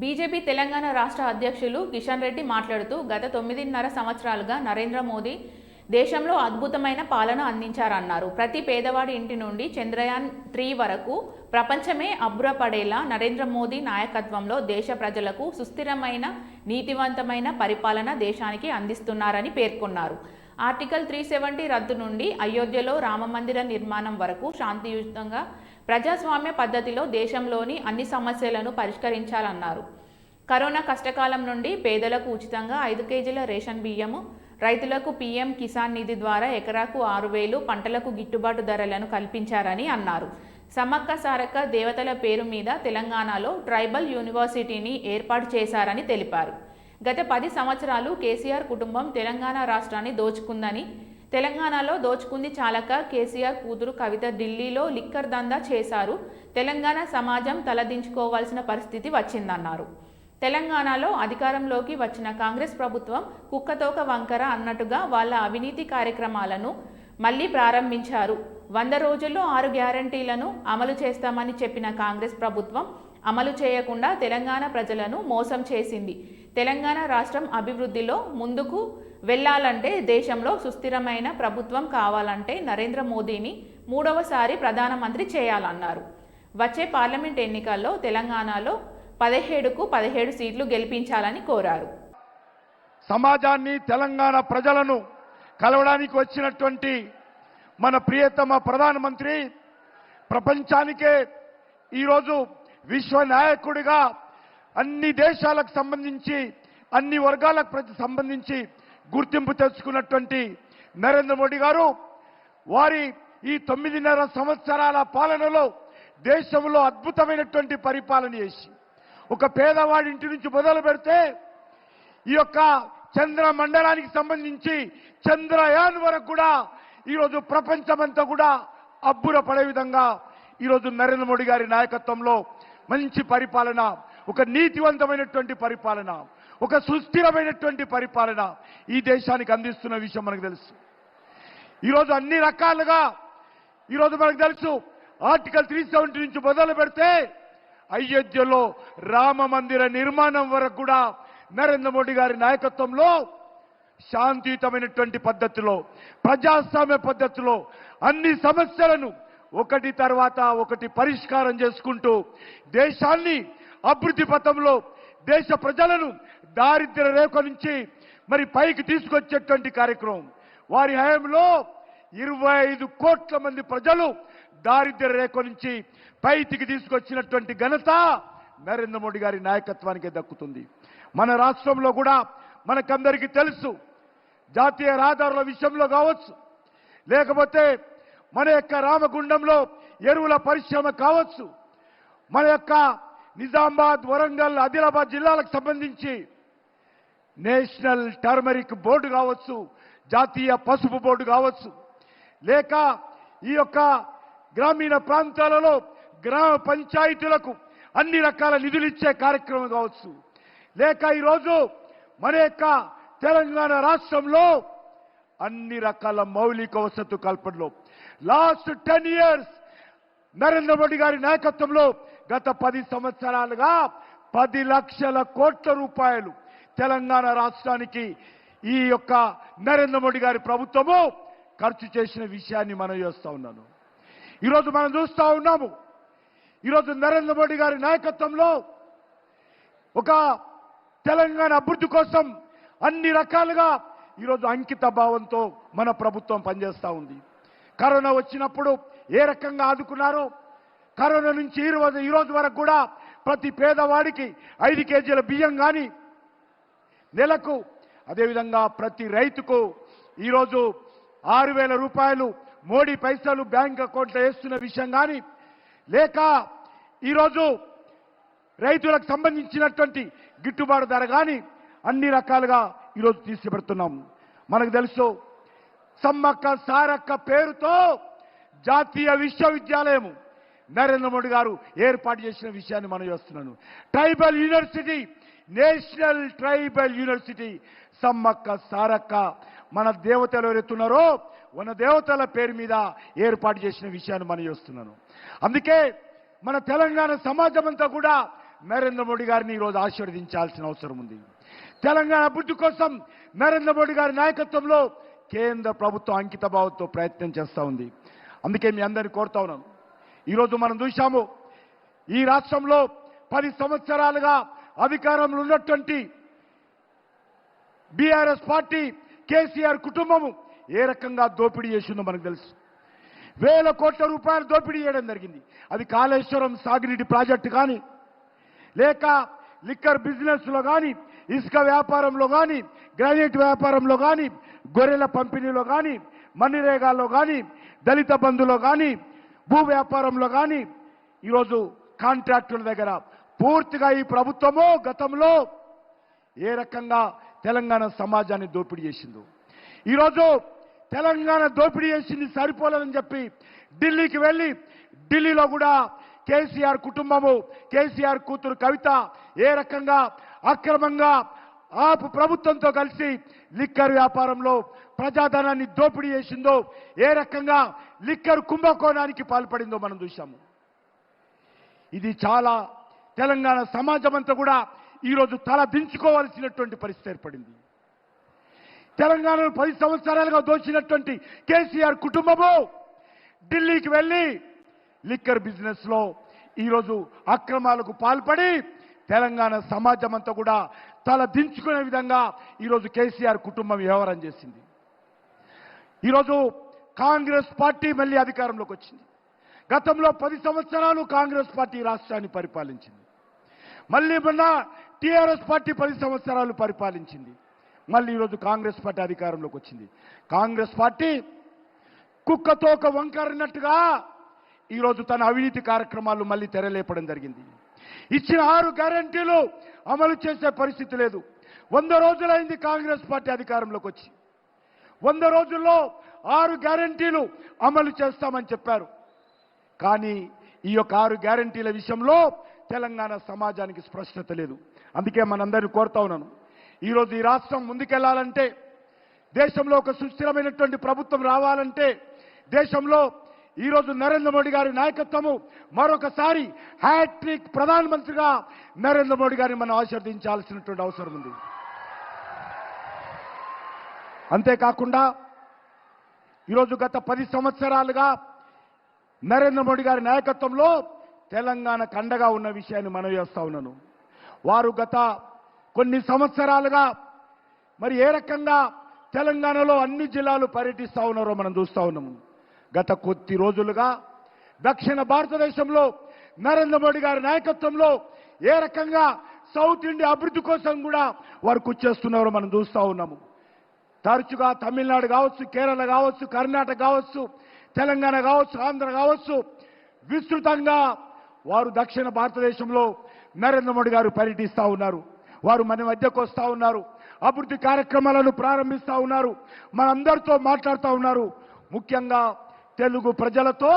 BJP Telangana రాష్ట్ర అధ్యక్షులు కిషన్ రెడ్డి మాట్లాడుతూ గత 9.5 సంవత్సరాలుగా నరేంద్ర మోదీ దేశంలో అద్భుతమైన పాలన అందించారన్నారు. ప్రతి పేదవాడి ఇంటి నుండి చంద్రయాన్ 3 వరకు ప్రపంచమే అబ్బురపడేలా నరేంద్ర మోదీ నాయకత్వంలో దేశ ప్రజలకు సుస్థిరమైన నీతివంతమైన పరిపాలన దేశానికి అందిస్తున్నారని పేర్కొన్నారు. ఆర్టికల్ 370 రద్దు నుండి అయోధ్యలో రామమందిర నిర్మాణం వరకు శాంతియుతంగా ప్రజాస్వామ్య పద్ధతిలో దేశంలోని అన్ని సమస్యలను పరిష్కరించాలన్నారు. కరోనా కష్టకాలం నుండి పేదలకు ఉచితంగా 5 కేజీల రేషన్ బియ్యము, రైతులకు పీఎం కిసాన్ నిధి ద్వారా ఎకరాకు 6,000 పంటలకు గిట్టుబాటు ధరలను కల్పించారని అన్నారు. సమ్మక్క సారక్క దేవతల పేరు మీద తెలంగాణలో ట్రైబల్ యూనివర్సిటీని ఏర్పాటు చేశారని తెలిపారు. గత 10 సంవత్సరాలు కేసీఆర్ కుటుంబం తెలంగాణ రాష్ట్రాన్ని దోచుకుందని, తెలంగాణలో దోచుకుంది చాలక కేసీఆర్ కూతురు కవిత ఢిల్లీలో లిక్కర్ దందా చేశారు. తెలంగాణ సమాజం తలదించుకోవాల్సిన పరిస్థితి వచ్చిందన్నారు. తెలంగాణలో అధికారంలోకి వచ్చిన కాంగ్రెస్ ప్రభుత్వం కుక్కతోక వంకర అన్నట్టుగా వాళ్ళ అవినీతి కార్యక్రమాలను మళ్లీ ప్రారంభించారు. 100 రోజుల్లో 6 గ్యారంటీలను అమలు చేస్తామని చెప్పిన కాంగ్రెస్ ప్రభుత్వం అమలు చేయకుండా తెలంగాణ ప్రజలను మోసం చేసింది. తెలంగాణ రాష్ట్రం అభివృద్ధిలో ముందుకు వెళ్లాలంటే, దేశంలో సుస్థిరమైన ప్రభుత్వం కావాలంటే నరేంద్ర మోదీని 3వసారి ప్రధానమంత్రి చేయాలన్నారు. వచ్చే పార్లమెంట్ ఎన్నికల్లో తెలంగాణలో 17కు 17 సీట్లు గెలిపించాలని కోరారు. సమాజాన్ని, తెలంగాణ ప్రజలను కలవడానికి వచ్చినటువంటి మన ప్రియతమ ప్రధానమంత్రి ప్రపంచానికే ఈరోజు విశ్వ నాయకుడిగా అన్ని దేశాలకు సంబంధించి, అన్ని వర్గాలకు సంబంధించి గుర్తింపు తెచ్చుకున్నటువంటి నరేంద్ర మోడీ గారు వారి ఈ 9.5 సంవత్సరాల పాలనలో దేశంలో అద్భుతమైనటువంటి పరిపాలన చేసి, ఒక పేదవాడి ఇంటి నుంచి మొదలు పెడితే ఈ యొక్క చంద్ర మండలానికి సంబంధించి చంద్రయాన్ వరకు కూడా ఈరోజు ప్రపంచమంతా కూడా అబ్బురపడే విధంగా ఈరోజు నరేంద్ర మోడీ గారి నాయకత్వంలో మంచి పరిపాలన, ఒక నీతివంతమైనటువంటి పరిపాలన, ఒక సుస్థిరమైనటువంటి పరిపాలన ఈ దేశానికి అందిస్తున్న విషయం మనకు తెలుసు. ఈరోజు అన్ని రకాలుగా ఈరోజు మనకు తెలుసు. ఆర్టికల్ 370 నుంచి మొదలు పెడితే అయోధ్యలో రామ మందిర నిర్మాణం వరకు కూడా నరేంద్ర మోడీ గారి నాయకత్వంలో శాంతియుతమైనటువంటి పద్ధతిలో, ప్రజాస్వామ్య పద్ధతిలో అన్ని సమస్యలను ఒకటి తర్వాత ఒకటి పరిష్కారం చేసుకుంటూ దేశాన్ని అభివృద్ధి పథంలో, దేశ ప్రజలను దారిద్ర్య రేఖ నుంచి మరి పైకి తీసుకొచ్చేటువంటి కార్యక్రమం. వారి హయాంలో 25 కోట్ల మంది ప్రజలు దారిద్ర్య రేఖ నుంచి పైకి తీసుకొచ్చినటువంటి ఘనత నరేంద్ర మోడీ గారి నాయకత్వానికి దక్కుతుంది. మన రాష్ట్రంలో కూడా మనకందరికీ తెలుసు, జాతీయ రహదారుల విషయంలో కావచ్చు, లేకపోతే మన యొక్క రామగుండంలో ఎరువుల పరిశ్రమ కావచ్చు, మన యొక్క నిజామాబాద్, వరంగల్, ఆదిలాబాద్ జిల్లాలకు సంబంధించి నేషనల్ టర్మరిక్ బోర్డు కావచ్చు, జాతీయ పసుపు బోర్డు కావచ్చు, లేక ఈ యొక్క గ్రామీణ ప్రాంతాలలో గ్రామ పంచాయతీలకు అన్ని రకాల నిధులు ఇచ్చే కార్యక్రమం కావచ్చు, లేక ఈరోజు మన యొక్క తెలంగాణ రాష్ట్రంలో అన్ని రకాల మౌలిక వసతు కల్పనలో లాస్ట్ 10 ఇయర్స్ నరేంద్ర మోడీ గారి నాయకత్వంలో గత 10 సంవత్సరాలుగా 10 లక్షల కోట్ల రూపాయలు తెలంగాణ రాష్ట్రానికి ఈ యొక్క నరేంద్ర మోడీ గారి ప్రభుత్వము ఖర్చు చేసిన విషయాన్ని మనం చేస్తా ఉన్నాను. ఈరోజు మనం చూస్తా ఉన్నాము. ఈరోజు నరేంద్ర మోడీ గారి నాయకత్వంలో ఒక తెలంగాణ అభివృద్ధి కోసం అన్ని రకాలుగా ఈరోజు అంకిత భావంతో మన ప్రభుత్వం పనిచేస్తూ ఉంది. కరోనా వచ్చినప్పుడు ఏ రకంగా ఆదుకున్నారో, కరోనా నుంచి ఈ రోజు వరకు కూడా ప్రతి పేదవాడికి 5 కేజీల బియ్యం కానీ నెలకు, అదేవిధంగా ప్రతి రైతుకు ఈరోజు 6,000 రూపాయలు మోడీ పైసలు బ్యాంక్ అకౌంట్లో వేస్తున్న విషయం కానీ, లేక ఈరోజు రైతులకు సంబంధించినటువంటి గిట్టుబాటు ధర కానీ అన్ని రకాలుగా ఈరోజు తీసుకుపెడుతున్నాం. మనకు తెలుసు, సమ్మక్క సారక్క పేరుతో జాతీయ విశ్వవిద్యాలయం నరేంద్ర మోడీ గారు ఏర్పాటు చేసిన విషయాన్ని మనం చేస్తున్నాను. Tribal university, national tribal university Sammakka Sarakka మన దేవతలు ఎవరెత్తున్నారో మన దేవతల పేరు మీద ఏర్పాటు చేసిన విషయాన్ని మనం చేస్తున్నాను. అందుకే మన తెలంగాణ సమాజం అంతా కూడా నరేంద్ర మోడీ గారిని ఈరోజు ఆశీర్వదించాల్సిన అవసరం ఉంది. తెలంగాణ అభివృద్ధి కోసం నరేంద్ర మోడీ గారి నాయకత్వంలో కేంద్ర ప్రభుత్వం అంకిత భావంతో ప్రయత్నం చేస్తూ ఉంది. అందుకే మీ అందరినీ కోరుతా ఉన్నాను. ఈరోజు మనం చూశాము, ఈ రాష్ట్రంలో 10 సంవత్సరాలుగా అధికారంలో ఉన్నటువంటి బీఆర్ఎస్ పార్టీ, కేసీఆర్ కుటుంబము ఏ రకంగా దోపిడీ చేసిందో మనకు తెలుసు. వేల కోట్ల రూపాయలు దోపిడీ చేయడం జరిగింది. అది కాళేశ్వరం సాగునీటి ప్రాజెక్టు కానీ, లేక లిక్కర్ బిజినెస్లో కానీ, ఇసుక వ్యాపారంలో కానీ, గ్రానైట్ వ్యాపారంలో కానీ, గొర్రెల పంపిణీలో కానీ, మన్నిరేగాల్లో కానీ, దళిత బంధులో కానీ, భూ వ్యాపారంలో కానీ, ఈరోజు కాంట్రాక్టుల దగ్గర పూర్తిగా ఈ ప్రభుత్వము గతంలో ఏ రకంగా తెలంగాణ సమాజాన్ని దోపిడీ చేసిందో, ఈరోజు తెలంగాణ దోపిడీ చేసింది సరిపోలేదని చెప్పి ఢిల్లీకి వెళ్ళి, ఢిల్లీలో కూడా కేసీఆర్ కుటుంబము, కేసీఆర్ కూతురు కవిత ఏ రకంగా అక్రమంగా ఆపు ప్రభుత్వంతో కలిసి లిక్కర్ వ్యాపారంలో ప్రజాధనాన్ని దోపిడీ చేసిందో, ఏ రకంగా లిక్కర్ కుంభకోణానికి పాల్పడిందో మనం చూశాము. ఇది చాలా తెలంగాణ సమాజం అంతా కూడా ఈరోజు తల దించుకోవాల్సినటువంటి పరిస్థితి ఏర్పడింది. తెలంగాణను 10 సంవత్సరాలుగా దోచినటువంటి కేసీఆర్ కుటుంబము ఢిల్లీకి వెళ్ళి లిక్కర్ బిజినెస్ లో ఈరోజు అక్రమాలకు పాల్పడి తెలంగాణ సమాజం అంతా కూడా తల దించుకునే విధంగా ఈరోజు కేసీఆర్ కుటుంబం వ్యవహారం చేసింది. ఈరోజు కాంగ్రెస్ పార్టీ మళ్ళీ అధికారంలోకి వచ్చింది. గతంలో 10 సంవత్సరాలు కాంగ్రెస్ పార్టీ రాష్ట్రాన్ని పరిపాలించింది. మళ్ళీ మొన్న టీఆర్ఎస్ పార్టీ 10 సంవత్సరాలు పరిపాలించింది. మళ్ళీ ఈరోజు కాంగ్రెస్ పార్టీ అధికారంలోకి వచ్చింది. కాంగ్రెస్ పార్టీ కుక్కతోక వంకరినట్టుగా ఈరోజు తన అవినీతి కార్యక్రమాలు మళ్ళీ తెరలేపడం జరిగింది. ఇచ్చిన 6 గ్యారెంటీలు అమలు చేసే పరిస్థితి లేదు. 100 రోజులైంది కాంగ్రెస్ పార్టీ అధికారంలోకి వచ్చి. 100 రోజుల్లో 6 గ్యారెంటీలు అమలు చేస్తామని చెప్పారు. కానీ ఈ యొక్క 6 గ్యారెంటీల విషయంలో తెలంగాణ సమాజానికి స్పష్టత లేదు. అందుకే మనందరినీ కోరుతా ఉన్నాను, ఈరోజు ఈ రాష్ట్రం ముందుకెళ్లాలంటే, దేశంలో ఒక సుస్థిరమైనటువంటి ప్రభుత్వం రావాలంటే, దేశంలో ఈరోజు నరేంద్ర మోడీ గారి నాయకత్వము మరొకసారి హ్యాట్రిక్ ప్రధానమంత్రిగా నరేంద్ర మోడీ గారిని మనం ఆశీర్వదించాల్సినటువంటి అవసరం ఉంది. అంతేకాకుండా ఈరోజు గత 10 సంవత్సరాలుగా నరేంద్ర మోడీ గారి నాయకత్వంలో తెలంగాణకు అండగా ఉన్న విషయాన్ని మనం చేస్తా ఉన్నాను. వారు గత కొన్ని సంవత్సరాలుగా మరి ఏ రకంగా తెలంగాణలో అన్ని జిల్లాలు పర్యటిస్తూ ఉన్నారో మనం చూస్తూ ఉన్నాము. గత కొద్ది రోజులుగా దక్షిణ భారతదేశంలో నరేంద్ర మోడీ గారి నాయకత్వంలో ఏ రకంగా సౌత్ ఇండియా అభివృద్ధి కోసం కూడా వారు కృషి చేస్తున్నారో మనం చూస్తూ ఉన్నాము. తరచుగా తమిళనాడు కావచ్చు, కేరళ కావచ్చు, కర్ణాటక కావచ్చు, తెలంగాణ కావచ్చు, ఆంధ్ర కావచ్చు, విస్తృతంగా వారు దక్షిణ భారతదేశంలో నరేంద్ర మోడీ గారు పర్యటిస్తూ ఉన్నారు. వారు మన మధ్యకు వస్తూ ఉన్నారు, అభివృద్ధి కార్యక్రమాలను ప్రారంభిస్తూ ఉన్నారు, మనందరితో మాట్లాడుతూ ఉన్నారు. ముఖ్యంగా తెలుగు ప్రజలతో